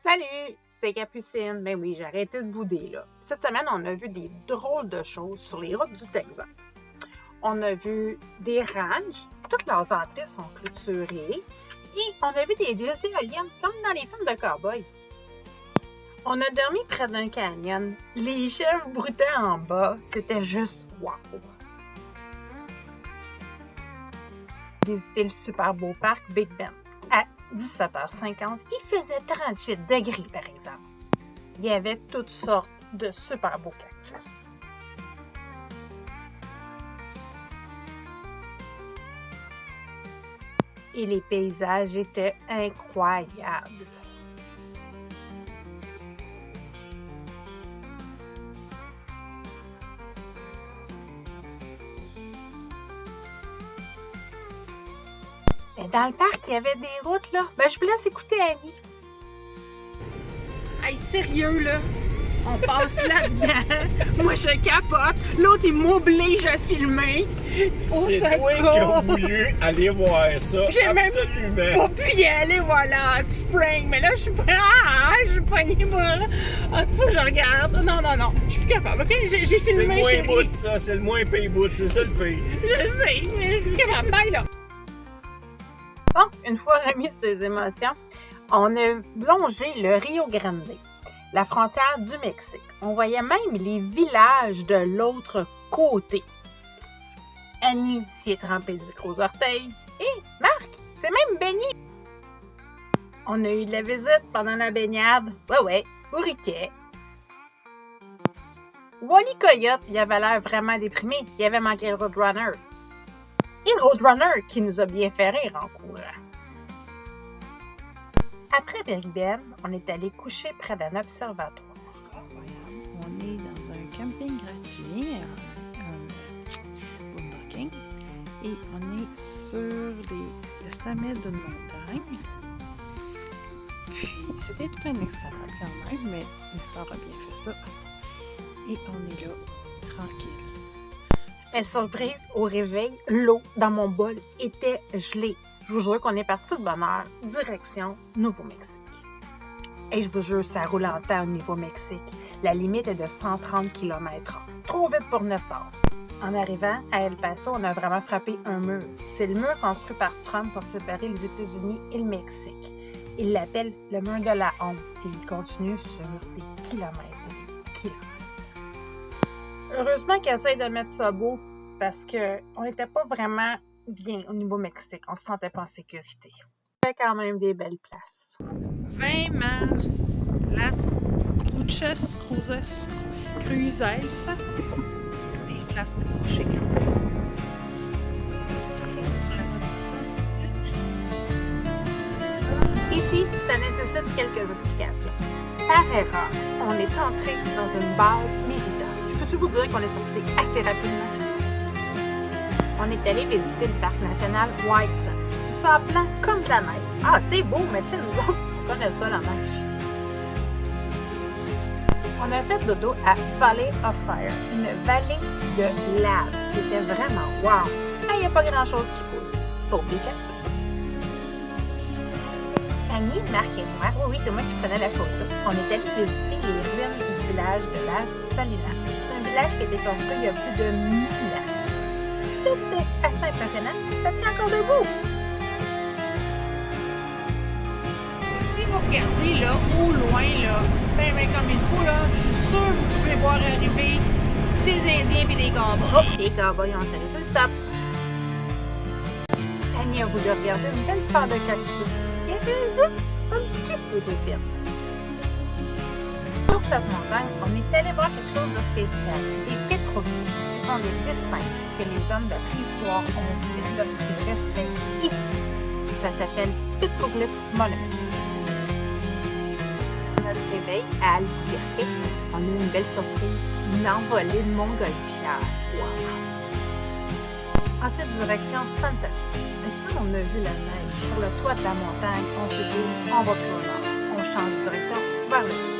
Salut, c'est Capucine. Ben oui, j'ai arrêté de bouder là. Cette semaine, on a vu des drôles de choses sur les routes du Texas. On a vu des ranchs, toutes leurs entrées sont clôturées, et on a vu des éoliennes comme dans les films de cow-boys. On a dormi près d'un canyon. Les chèvres broutaient en bas. C'était juste wow! Visiter le super beau parc Big Bend. À 17h50, il faisait 38 degrés par exemple. Il y avait toutes sortes de super beaux cactus. Et les paysages étaient incroyables. Dans le parc, il y avait des routes, là. Je vous laisse écouter Annie. Hey, sérieux, là? On passe là-dedans. Moi, je capote. L'autre, il m'oblige à filmer. C'est toi qui as voulu aller voir ça. J'ai absolument. Même pas pu y aller, voilà, Hot Spring. Mais là, je suis je suis pognée, moi. Faut que je regarde. Non. Je suis plus capable, OK? J'ai filmé, c'est le moins chérie. bout, ça. C'est le moins pay bout. C'est ça, le pays. Je sais, mais je suis capable. Bye, là. Bon, une fois remis de ses émotions, on a longé le Rio Grande, la frontière du Mexique. On voyait même les villages de l'autre côté. Annie s'y est trempée le gros orteil. Et Marc s'est même baigné. On a eu de la visite pendant la baignade. Ouais, au riquet. Wally Coyote, il avait l'air vraiment déprimé. Il avait manqué Roadrunner. Et Roadrunner qui nous a bien fait rire en courant. Après Big Bend, on est allé coucher près d'un observatoire. On est dans un camping gratuit, boondocking, et on est sur le sommet d'une montagne. Puis c'était tout un extérieur quand même, mais l'histoire a bien fait ça. Et on est là, tranquille. Mais surprise, au réveil, l'eau dans mon bol était gelée. Je vous jure qu'on est parti de bonne heure, direction Nouveau-Mexique. Et je vous jure, ça roule en temps au Nouveau-Mexique. La limite est de 130 km/h. Trop vite pour Nestor. En arrivant à El Paso, on a vraiment frappé un mur. C'est le mur construit par Trump pour séparer les États-Unis et le Mexique. Il l'appelle le mur de la honte et il continue sur des kilomètres et des kilomètres. Heureusement qu'il essaye de mettre ça beau parce qu'on n'était pas vraiment bien au Nouveau-Mexique. On ne se sentait pas en sécurité. C'était quand même des belles places. 20 mars, Las Cruces, des places pour coucher. Toujours sur la notice. Ici, ça nécessite quelques explications. Par erreur, on est entré dans une base militaire. Je peux-tu vous dire qu'on est sorti assez rapidement? On est allé visiter le parc national White Sands. Du sable blanc comme de la neige. Ah, c'est beau, mais tu sais, nous autres, on connaît ça, la neige. On a fait dodo à Valley of Fire, une vallée de lave. C'était vraiment wow! Il n'y a pas grand-chose qui pousse, sauf des cactus. Annie, Marc et moi, oui, c'est moi qui prenais la photo. On est allé visiter les ruines du village de Las Salinas. C'est un village qui a été construit il y a plus de 1000 ans. C'était assez impressionnant. Ça tient encore debout. Si vous regardez, là, au loin, là, ben, comme il faut, là, je suis sûre que vous pouvez voir arriver des Indiens et des cowboys. Oh, les cowboys ont tiré sur le stop. Annie a voulu regarder une belle fleur de cactus. Il y avait juste un petit peu d'épines. Sur cette montagne, on est allé voir quelque chose de spécial. C'est des pétroglyphes. Ce sont des dessins que les hommes de préhistoire ont fait lorsqu'ils restaient ici. Ça s'appelle Petroglyph Monument. À notre réveil à Albuquerque, on a eu une belle surprise, une envolée de montgolfière. Wow! Ensuite, direction Santa Fe. Et quand on a vu la neige sur le toit de la montagne, on s'est dit, on va plus au nord. On change de direction vers le sud.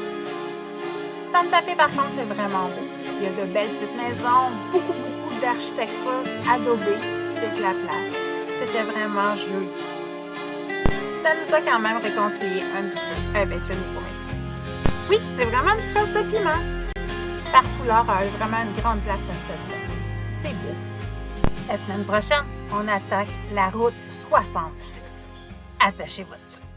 Santa Fe, par contre, c'est vraiment beau. Il y a de belles petites maisons, beaucoup d'architecture adobée, typique la place. C'était vraiment joli. Ça nous a quand même réconcilié un petit peu avec le Nouveau-Mexique. Oui, c'est vraiment une trace de piment. Partout l'or a vraiment une grande place à cette zone. C'est beau. La semaine prochaine, on attaque la route 66. Attachez votre sucre.